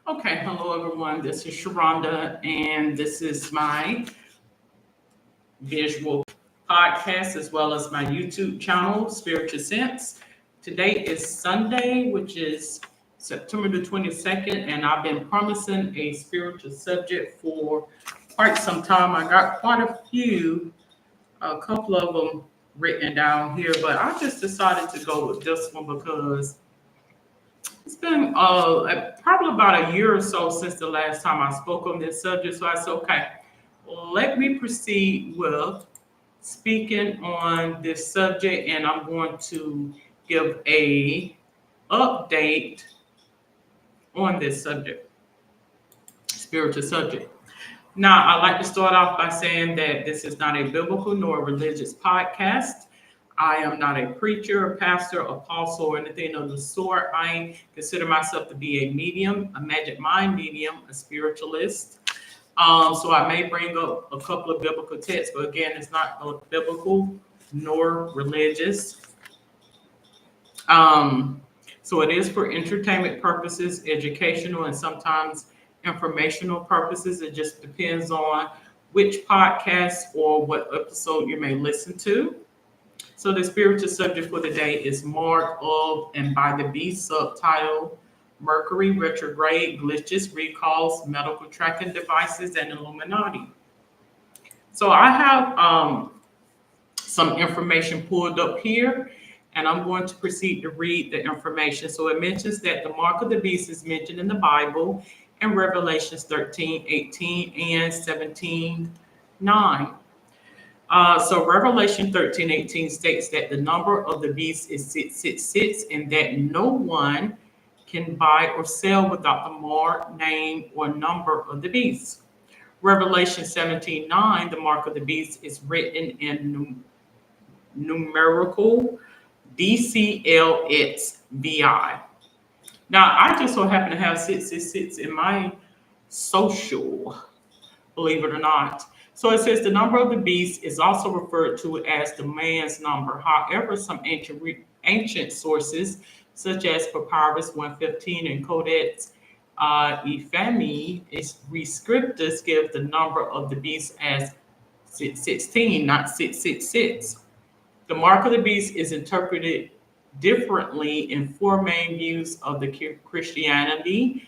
Okay, hello everyone. This is Sharonda, and this is my visual podcast as well as my YouTube channel, Spiritual Sense. Today is Sunday, which is September the 22nd, and I've been promising a spiritual subject for quite some time. I got quite a couple of them written down here, but I just decided to go with this one because it's been probably about a year or so since the last time I spoke on this subject. So I said, okay, let me proceed with speaking on this subject, and I'm going to give a update on this subject, spiritual subject. Now, I'd like to start off by saying that this is not a biblical nor a religious podcast. I am not a preacher, a pastor, apostle, or anything of the sort. I consider myself to be a medium, a magic mind medium, a spiritualist. So I may bring up a couple of biblical texts, but again, it's not both biblical nor religious. So it is for entertainment purposes, educational, and sometimes informational purposes. It just depends on which podcast or what episode you may listen to. So the spiritual subject for the day is Mark of and by the Beast, subtitle Mercury, Retrograde, Glitches, Recalls, Medical Tracking Devices, and Illuminati. So I have some information pulled up here, and I'm going to proceed to read the information. So it mentions that the mark of the beast is mentioned in the Bible in Revelations 13:18 and 17:9. So Revelation 13:18 states that the number of the beast is 666, and that no one can buy or sell without the mark, name, or number of the beast. Revelation 17:9, the mark of the beast is written in numerical DCLXVI. Now, I just so happen to have 666 in my social, believe it or not. So it says the number of the beast is also referred to as the man's number. However, some ancient sources, such as Papyrus 115 and Codex Ephemi Rescriptus, give the number of the beast as 616, not 666. The mark of the beast is interpreted differently in four main views of the Christianity.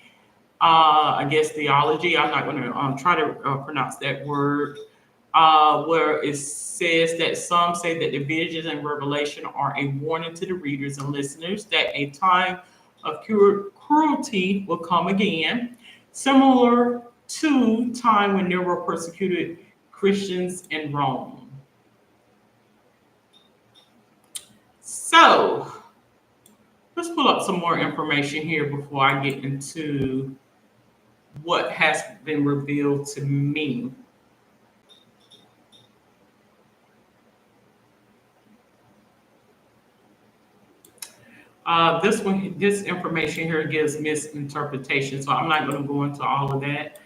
I guess theology. I'm not going to try to pronounce that word. Where it says that some say that the visions and revelation are a warning to the readers and listeners that a time of cruelty will come again, similar to time when there were persecuted Christians in Rome. So let's pull up some more information here before I get into what has been revealed to me. This information here gives misinterpretation, so I'm not going to go into all of that.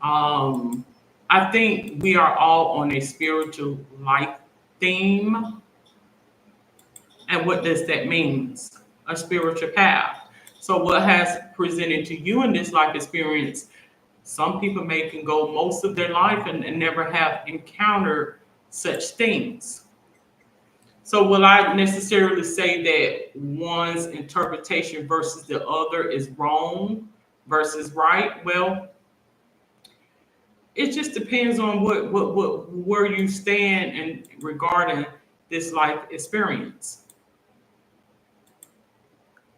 I think we are all on a spiritual life theme. And what does that mean? A spiritual path. So what has presented to you in this life experience, some people may can go most of their life and never have encountered such things. So will I necessarily say that one's interpretation versus the other is wrong versus right? Well, it just depends on what where you stand in regarding this life experience.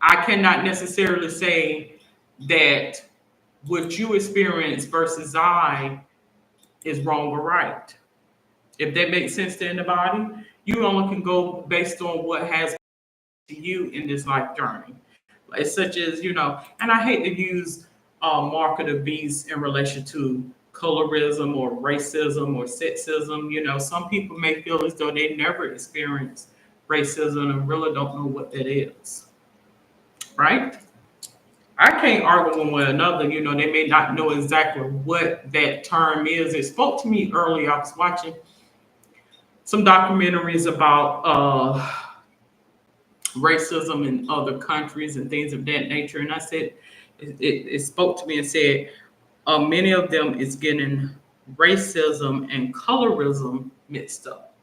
I cannot necessarily say that what you experience versus I is wrong or right. If that makes sense to anybody, you only can go based on what has to you in this life journey. Like such as, and I hate to use mark of the beast in relation to colorism or racism or sexism. Some people may feel as though they never experienced racism and really don't know what that is. Right? I can't argue one with another. They may not know exactly what that term is. It spoke to me earlier. I was watching some documentaries about racism in other countries and things of that nature. And I said, it spoke to me and said, many of them is getting racism and colorism mixed up.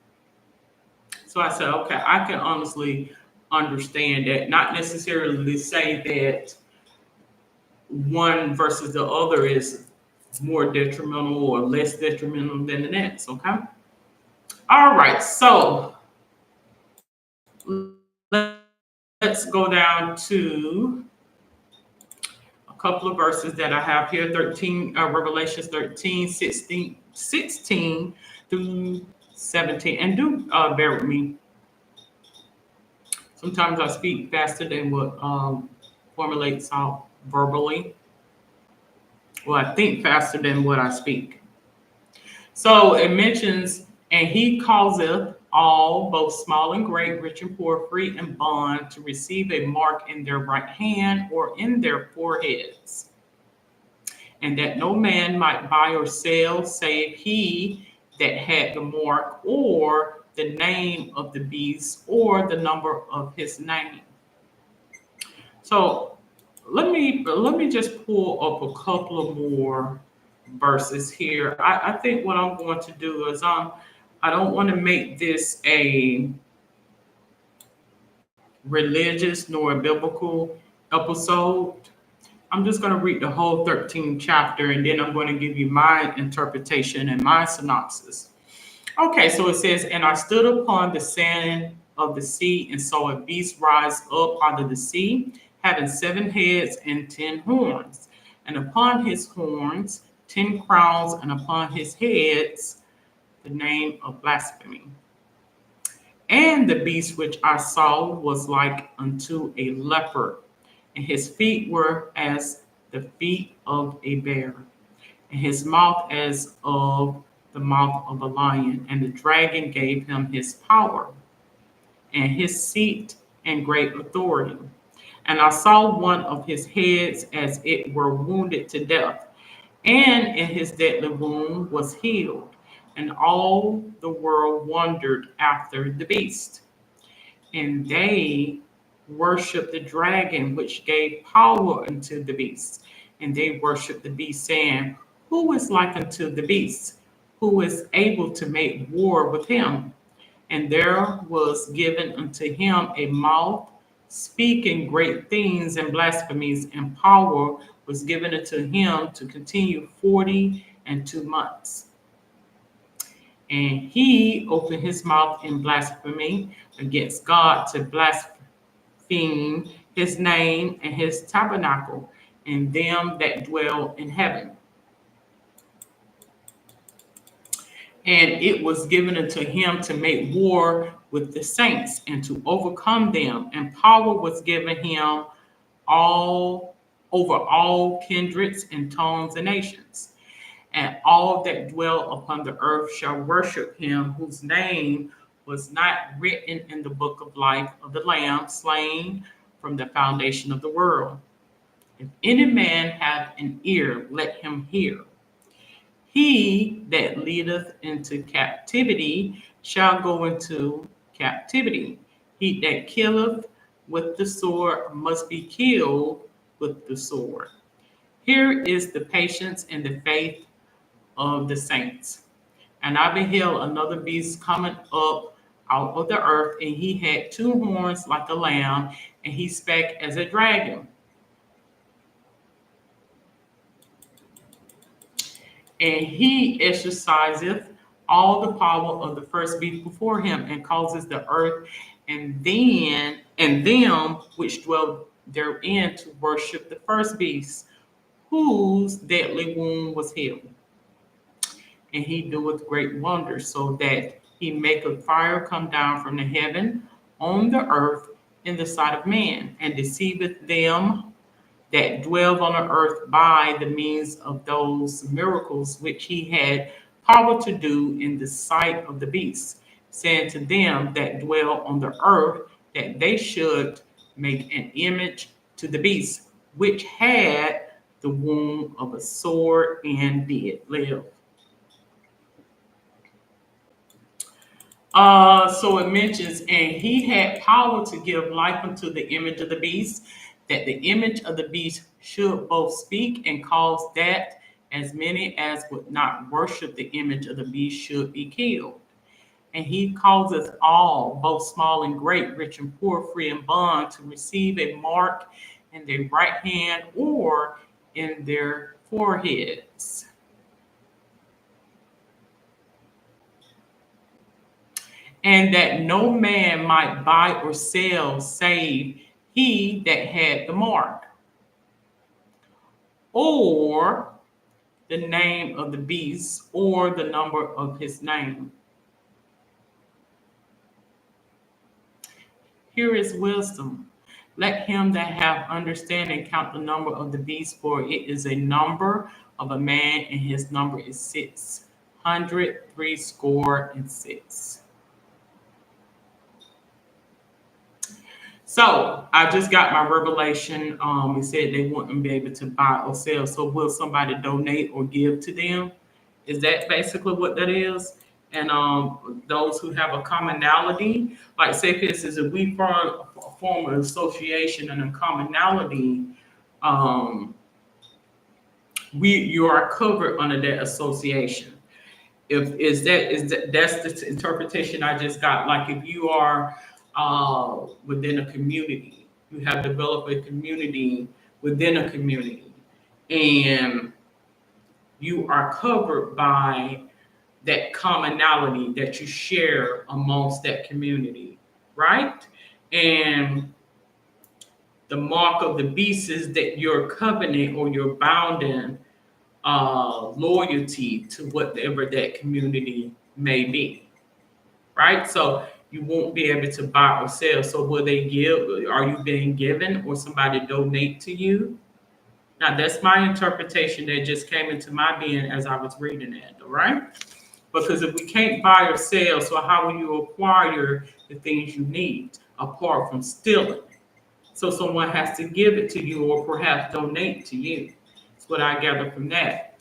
So I said, okay, I can honestly understand that. Not necessarily say that one versus the other is more detrimental or less detrimental than the next. Okay. All right. So let's go down to a couple of verses that I have here. 13, Revelations 13, 16 through 17. And do bear with me. Sometimes I speak faster than what formulates out verbally. Well, I think faster than what I speak. So it mentions, and he causeth all, both small and great, rich and poor, free and bond, to receive a mark in their right hand or in their foreheads, and that no man might buy or sell save he that had the mark or the name of the beast or the number of his name. So let me just pull up a couple of more verses here. I think what I'm going to do is I don't want to make this a religious nor a biblical episode. I'm just going to read the whole 13th chapter and then I'm going to give you my interpretation and my synopsis. Okay, so it says, and I stood upon the sand of the sea and saw a beast rise up out of the sea, having 7 heads and 10 horns, and upon his horns 10 crowns, and upon his heads the name of blasphemy. And the beast which I saw was like unto a leopard, and his feet were as the feet of a bear, and his mouth as of the mouth of a lion. And the dragon gave him his power and his seat and great authority. And I saw one of his heads as it were wounded to death, and in his deadly wound was healed. And all the world wondered after the beast. And they worshiped the dragon, which gave power unto the beast. And they worshiped the beast, saying, who is like unto the beast? Who is able to make war with him? And there was given unto him a mouth speaking great things and blasphemies, and power was given unto him to continue 40 and 2 months. And he opened his mouth in blasphemy against God, to blaspheme his name and his tabernacle and them that dwell in heaven. And it was given unto him to make war with the saints and to overcome them. And power was given him all over all kindreds and tongues and nations. And all that dwell upon the earth shall worship him, whose name was not written in the book of life of the Lamb slain from the foundation of the world. If any man have an ear, let him hear. He that leadeth into captivity shall go into captivity. He that killeth with the sword must be killed with the sword. Here is the patience and the faith of the saints. And I beheld another beast coming up out of the earth, and he had 2 horns like a lamb, and he spake as a dragon. And he exerciseth all the power of the first beast before him, and causes the earth and them which dwell therein to worship the first beast, whose deadly wound was healed. And he doeth great wonders, so that he maketh fire come down from the heaven on the earth in the sight of man, and deceiveth them that dwell on the earth by the means of those miracles which he had power to do in the sight of the beast, saying to them that dwell on the earth that they should make an image to the beast, which had the wound of a sword and did live. So it mentions, and he had power to give life unto the image of the beast, that the image of the beast should both speak and cause that as many as would not worship the image of the beast should be killed. And he causes all, both small and great, rich and poor, free and bond, to receive a mark in their right hand or in their foreheads. And that no man might buy or sell save he that had the mark, or the name of the beast, or the number of his name. Here is wisdom. Let him that have understanding count the number of the beast, for it is a number of a man, and his number is 666. So I just got my revelation. It said they wouldn't be able to buy or sell. So will somebody donate or give to them? Is that basically what that is? And those who have a commonality, like say for instance, if we form an association and a commonality, you are covered under that association. That's the interpretation I just got. Like if you are within a community, you have developed a community within a community, and you are covered by that commonality that you share amongst that community, right? And the mark of the beast is that you're covenant or you're bounding loyalty to whatever that community may be, right? So you won't be able to buy or sell. So will they give? Are you being given or somebody donate to you? Now that's my interpretation that just came into my being as I was reading it, all right? Because if we can't buy or sell, so how will you acquire the things you need apart from stealing? So someone has to give it to you or perhaps donate to you. That's what I gather from that.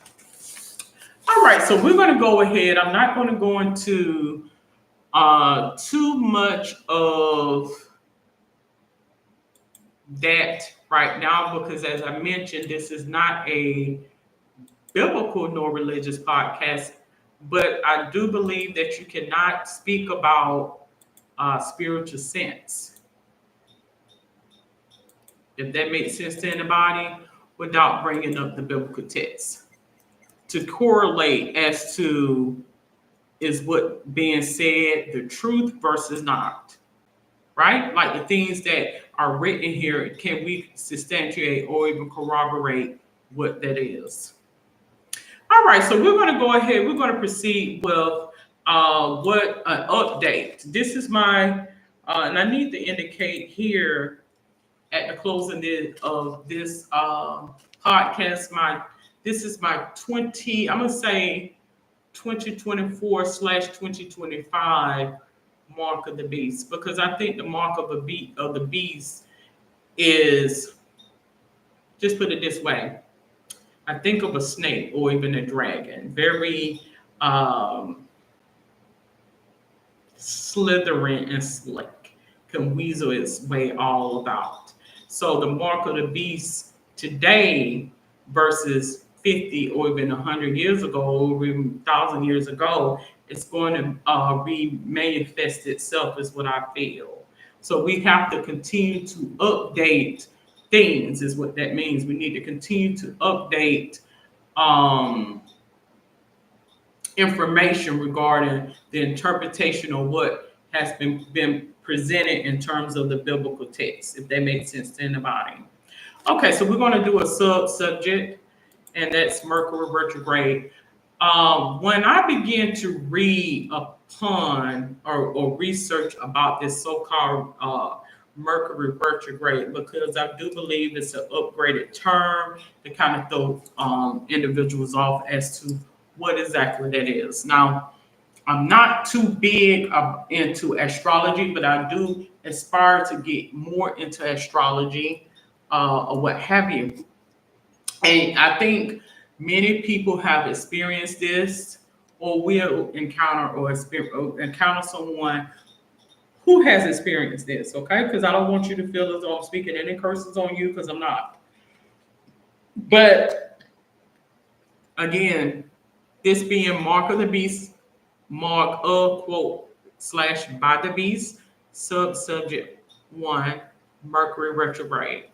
All right, so we're going to go ahead. I'm not going to go into too much of that right now because, as I mentioned, this is not a biblical nor religious podcast, but I do believe that you cannot speak about spiritual sense, if that makes sense to anybody, without bringing up the biblical text to correlate as to is what being said the truth versus not, right? Like the things that are written here, can we substantiate or even corroborate what that is? All right, so we're going to go ahead. We're going to proceed with what an update. This is my, and I need to indicate here at the closing of this podcast, this is my 20, I'm going to say 2024/2025 mark of the beast, because I think the mark of the beast is, just put it this way, I think of a snake or even a dragon, very slithering and slick, can weasel its way all about. So the mark of the beast today versus 50 or even 100 years ago, or even 1,000 years ago, it's going to re-manifest itself, is what I feel. So we have to continue to update things, is what that means. We need to continue to update information regarding the interpretation of what has been presented in terms of the biblical text, if that makes sense to anybody. Okay, so we're going to do a subject, and that's Mercury retrograde. When I began to read upon or research about this so-called Mercury retrograde, because I do believe it's an upgraded term to kind of throw individuals off as to what exactly that is. Now, I'm not too big into astrology, but I do aspire to get more into astrology or what have you. And I think many people have experienced this or will encounter someone who has experienced this, okay? Because I don't want you to feel as though I'm speaking any curses on you, because I'm not. But again, this being Mark of the Beast, Mark of quote slash by the beast, subject 1, Mercury retrograde.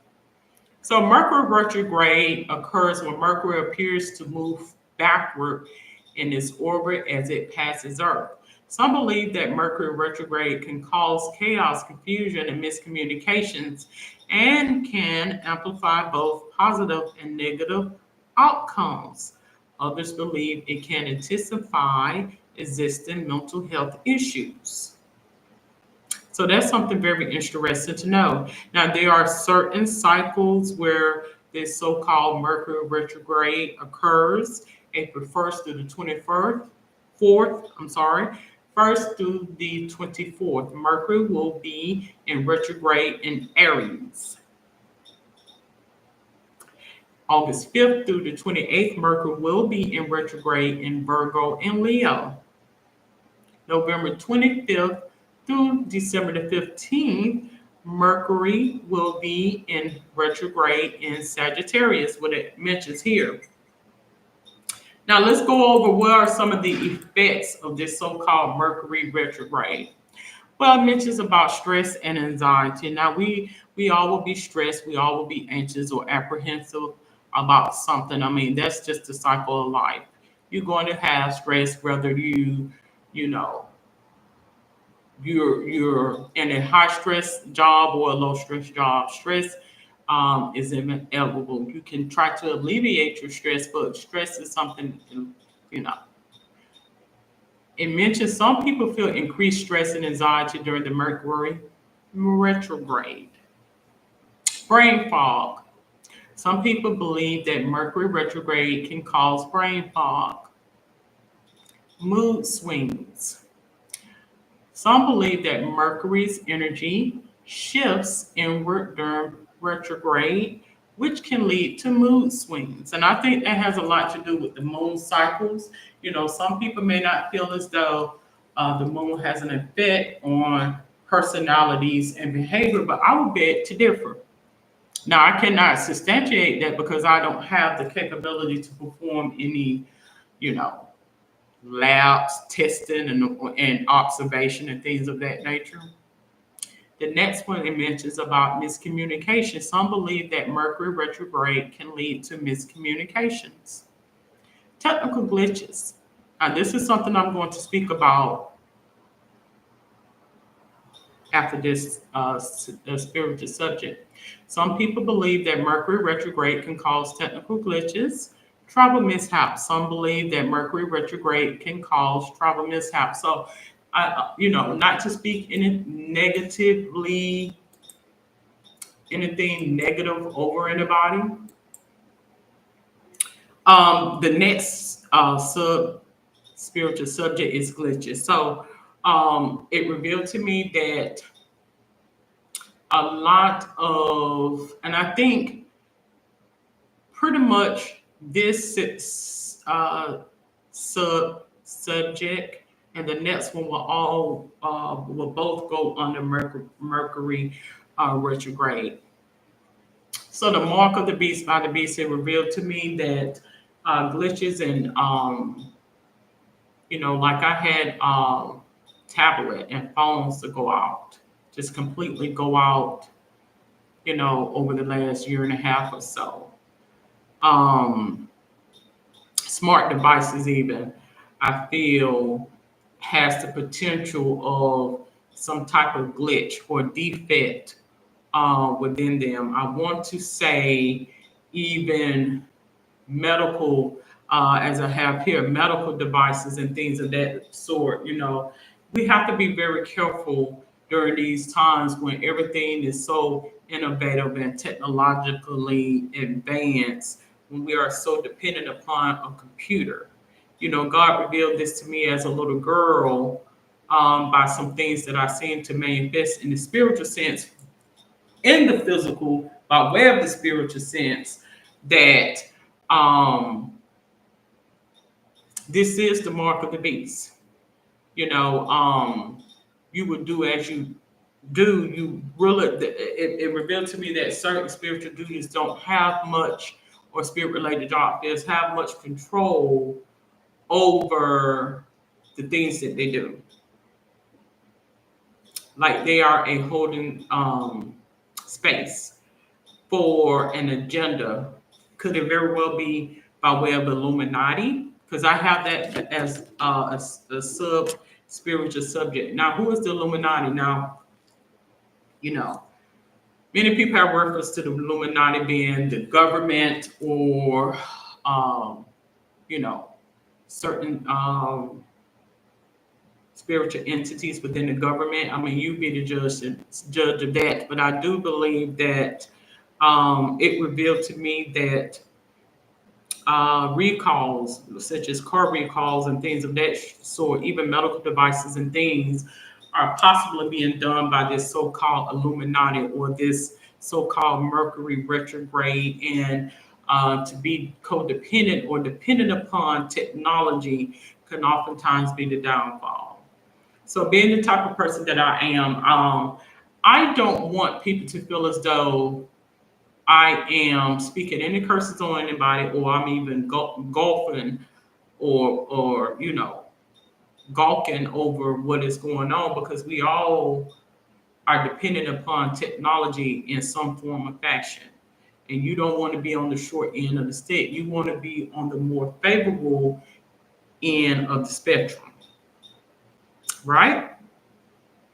So Mercury retrograde occurs when Mercury appears to move backward in its orbit as it passes Earth. Some believe that Mercury retrograde can cause chaos, confusion, and miscommunications, and can amplify both positive and negative outcomes. Others believe it can intensify existing mental health issues. So that's something very interesting to know. Now, there are certain cycles where this so-called Mercury retrograde occurs, April 1st through the 21st, 4th, I'm sorry, 1st through the 24th. Mercury will be in retrograde in Aries. August 5th through the 28th, Mercury will be in retrograde in Virgo and Leo. November 25th through December the 15th, Mercury will be in retrograde in Sagittarius, what it mentions here. Now let's go over what are some of the effects of this so-called Mercury retrograde. Well, it mentions about stress and anxiety. Now we all will be stressed, we all will be anxious or apprehensive about something. I mean, that's just the cycle of life. You're going to have stress whether you know you're in a high stress job or a low stress job. Stress is inevitable. You can try to alleviate your stress, but stress is something, you know. It mentions some people feel increased stress and anxiety during the Mercury retrograde. Brain fog. Some people believe that Mercury retrograde can cause brain fog. Mood swings. Some believe that Mercury's energy shifts inward during retrograde, which can lead to mood swings. And I think that has a lot to do with the moon cycles. You know, some people may not feel as though the moon has an effect on personalities and behavior, but I would beg to differ. Now, I cannot substantiate that because I don't have the capability to perform any, you know, labs, testing, and observation and things of that nature. The next one it mentions about miscommunication. Some believe that Mercury retrograde can lead to miscommunications. Technical glitches. Now, this is something I'm going to speak about after this spiritual subject. Some people believe that Mercury retrograde can cause technical glitches, travel mishaps. Some believe that Mercury retrograde can cause travel mishaps. So, not to speak anything negative over anybody. The next spiritual subject is glitches. So, it revealed to me that a lot of, and I think pretty much this subject and the next one will both go under Mercury retrograde. So the mark of the beast by the beast, it revealed to me that glitches and like I had tablet and phones to go out, just completely go out, over the last year and a half or so. Smart devices even, I feel, has the potential of some type of glitch or defect within them. I want to say even medical, as I have here, medical devices and things of that sort. We have to be very careful during these times when everything is so innovative and technologically advanced, when we are so dependent upon a computer. God revealed this to me as a little girl by some things that I seem to manifest in the spiritual sense, in the physical, by way of the spiritual sense, that this is the mark of the beast. you would do as you do. You really, it revealed to me that certain spiritual duties don't have much, or spirit related doctors have much control over the things that they do. Like they are a holding space for an agenda. Could it very well be by way of Illuminati? Because I have that as a sub spiritual subject. Now, who is the Illuminati? Now, you know, many people have reference to the Illuminati being the government, or, um, you know, certain spiritual entities within the government. I mean, you be the judge of that. But I do believe that it revealed to me that recalls, such as car recalls and things of that sort, even medical devices and things, are possibly being done by this so-called Illuminati, or this so-called Mercury retrograde, and to be codependent or dependent upon technology can oftentimes be the downfall. So, being the type of person that I am, I don't want people to feel as though I am speaking any curses on anybody, or I'm even golfing, or gawking over what is going on, because we all are dependent upon technology in some form or fashion. And you don't want to be on the short end of the stick. You want to be on the more favorable end of the spectrum, right?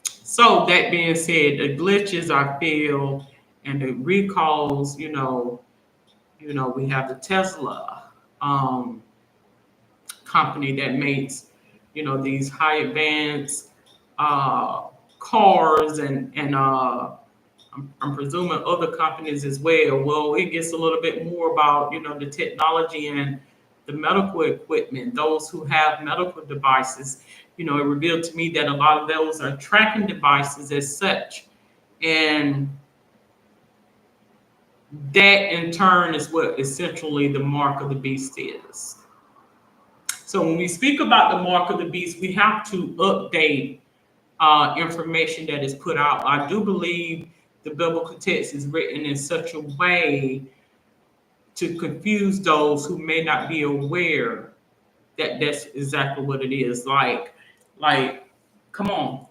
So that being said, the glitches I feel and the recalls, we have the Tesla company that makes, these high advanced cars, and I'm presuming other companies as well. Well, it gets a little bit more about, the technology and the medical equipment. Those who have medical devices, it revealed to me that a lot of those are tracking devices as such. And that in turn is what essentially the mark of the beast is. So when we speak about the mark of the beast, we have to update information that is put out. I do believe the biblical text is written in such a way to confuse those who may not be aware that that's exactly what it is. Like, come on.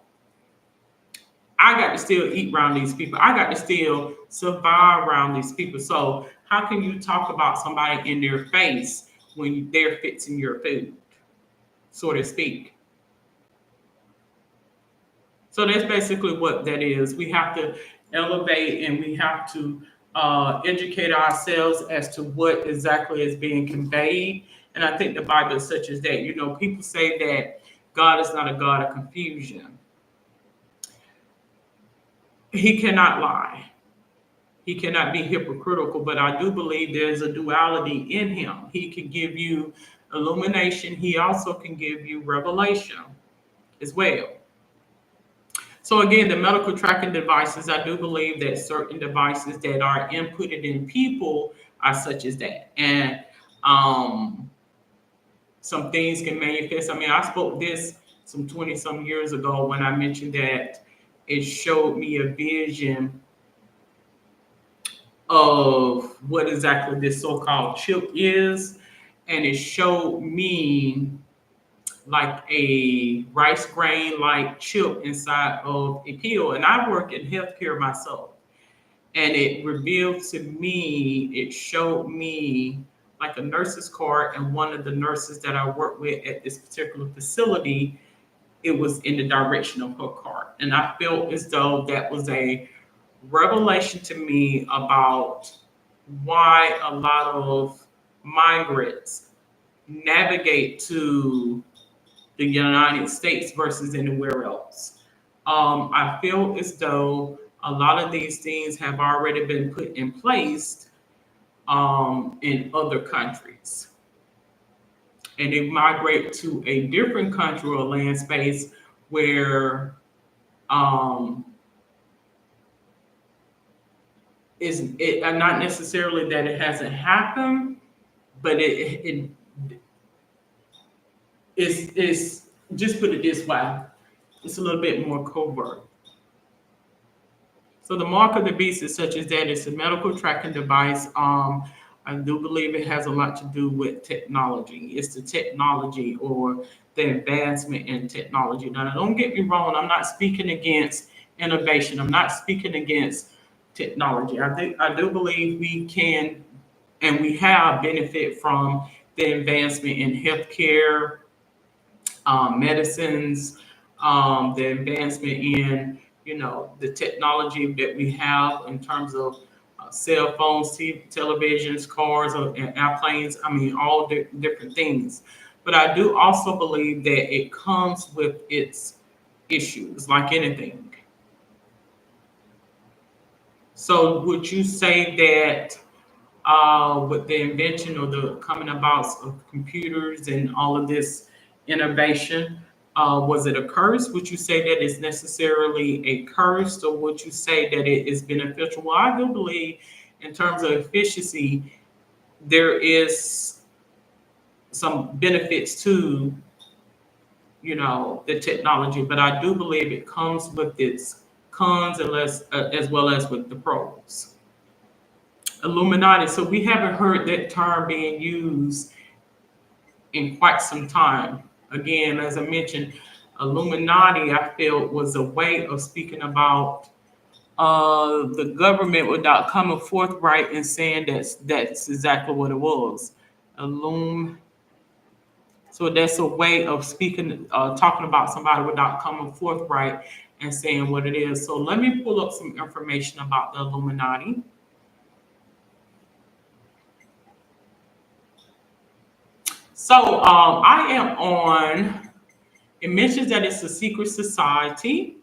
I got to still eat around these people. I got to still survive around these people. So how can you talk about somebody in their face when they're fixing your food, so to speak? So that's basically what that is. We have to elevate, and we have to educate ourselves as to what exactly is being conveyed. And I think the Bible is such as that. People say that God is not a God of confusion. He cannot lie. He cannot be hypocritical, but I do believe there's a duality in him. He can give you illumination. He also can give you revelation as well. So again, the medical tracking devices, I do believe that certain devices that are inputted in people are such as that. And some things can manifest. I mean, I spoke this some 20 some years ago when I mentioned that it showed me a vision of what exactly this so-called chip is. And it showed me like a rice grain like chip inside of a pill. And I work in healthcare myself. And it revealed to me, it showed me like a nurse's card, and one of the nurses that I work with at this particular facility, it was in the direction of her card. And I felt as though that was a revelation to me about why a lot of migrants navigate to the United States versus anywhere else. I feel as though a lot of these things have already been put in place in other countries. And they migrate to a different country or land space where um, not necessarily that it hasn't happened, but it's just put it this way. It's a little bit more covert. So the mark of the beast is such as that it's a medical tracking device. I do believe it has a lot to do with technology. It's the technology or the advancement in technology. Now, don't get me wrong. I'm not speaking against innovation. I'm not speaking against technology. I do believe we can and we have benefit from the advancement in healthcare, medicines, the advancement in the technology that we have in terms of cell phones, televisions, cars, and airplanes. I mean, all different things. But I do also believe that it comes with its issues, like anything. So, would you say that with the invention or the coming about of computers and all of this innovation, was it a curse? Would you say that it's necessarily a curse, or would you say that it is beneficial? Well, I do believe, in terms of efficiency, there is some benefits to the technology, but I do believe it comes with its cons as well as with the pros. Illuminati. So we haven't heard that term being used in quite some time. Again, as I mentioned, Illuminati, I felt, was a way of speaking about the government without coming forthright and saying that's exactly what it was. Illum. So that's a way of speaking, talking about somebody without coming forthright and saying what it is. So let me pull up some information about the Illuminati. So I am on, it mentions that it's a secret society,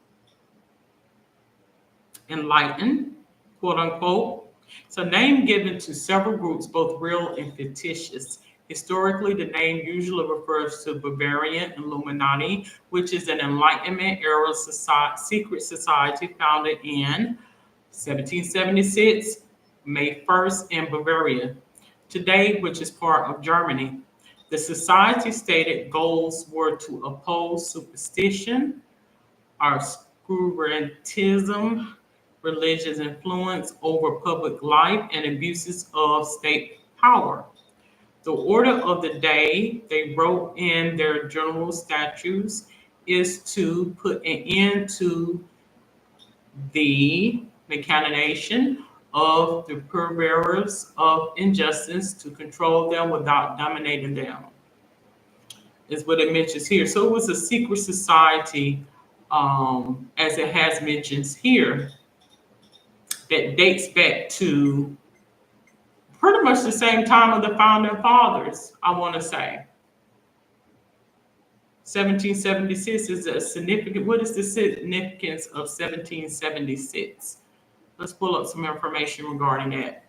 enlightened, quote unquote. It's a name given to several groups, both real and fictitious. Historically, the name usually refers to Bavarian Illuminati, which is an Enlightenment era secret society founded in 1776, May 1st in Bavaria, today, which is part of Germany. The society's stated goals were to oppose superstition, obscurantism, religious influence over public life, and abuses of state power. The order of the day, they wrote in their general statutes, is to put an end to the machination of the purveyors of injustice, to control them without dominating them, is what it mentions here. So it was a secret society, as it has mentions here, that dates back to pretty much the same time of the founding fathers, I want to say. 1776 is a significant, what is the significance of 1776? Let's pull up some information regarding that.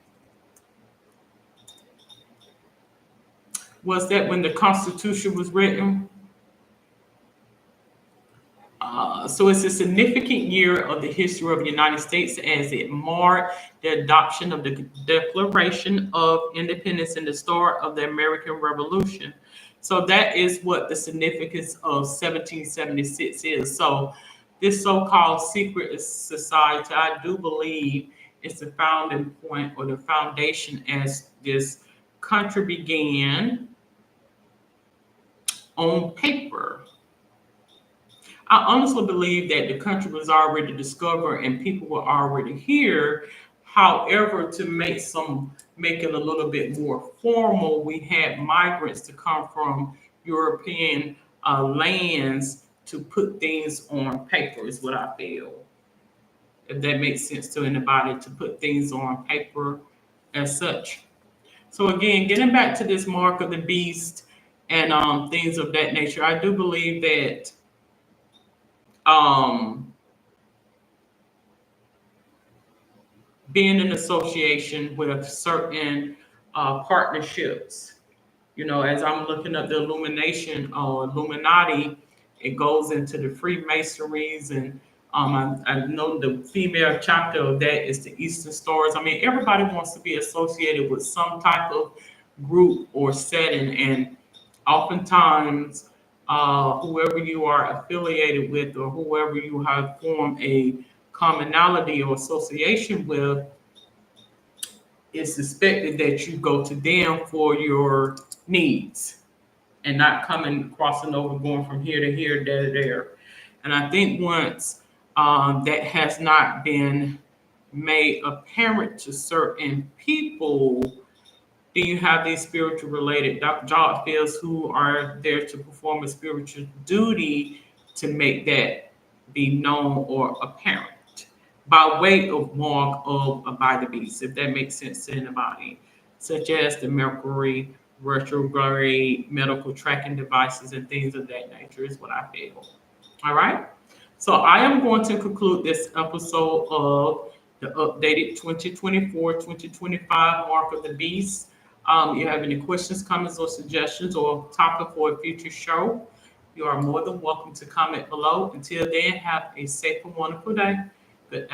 Was that when the Constitution was written? So it's a significant year of the history of the United States as it marked the adoption of the Declaration of Independence and the start of the American Revolution. So that is what the significance of 1776 is. So this so-called secret society, I do believe, is the founding point or the foundation as this country began on paper. I honestly believe that the country was already discovered and people were already here. However, to make it a little bit more formal, we had migrants to come from European lands to put things on paper, is what I feel. If that makes sense to anybody, to put things on paper as such. So again, getting back to this mark of the beast and things of that nature, I do believe that um, being in association with certain partnerships. As I'm looking at the Illumination or Illuminati, it goes into the Freemasonries, and I know the female chapter of that is the Eastern Stars. I mean, everybody wants to be associated with some type of group or setting, and oftentimes whoever you are affiliated with or whoever you have formed a commonality or association with, it's expected that you go to them for your needs and not coming crossing over, going from here to here, there to there. And I think once that has not been made apparent to certain people, then you have these spiritual related job fields who are there to perform a spiritual duty to make that be known or apparent by way of mark of by the beast, if that makes sense to anybody, such as the Mercury, retrograde, medical tracking devices, and things of that nature is what I feel. All right. So I am going to conclude this episode of the updated 2024-2025 Mark of the Beast. You have any questions, comments, or suggestions or topic for a future show, you are more than welcome to comment below. Until then, have a safe and wonderful day. Good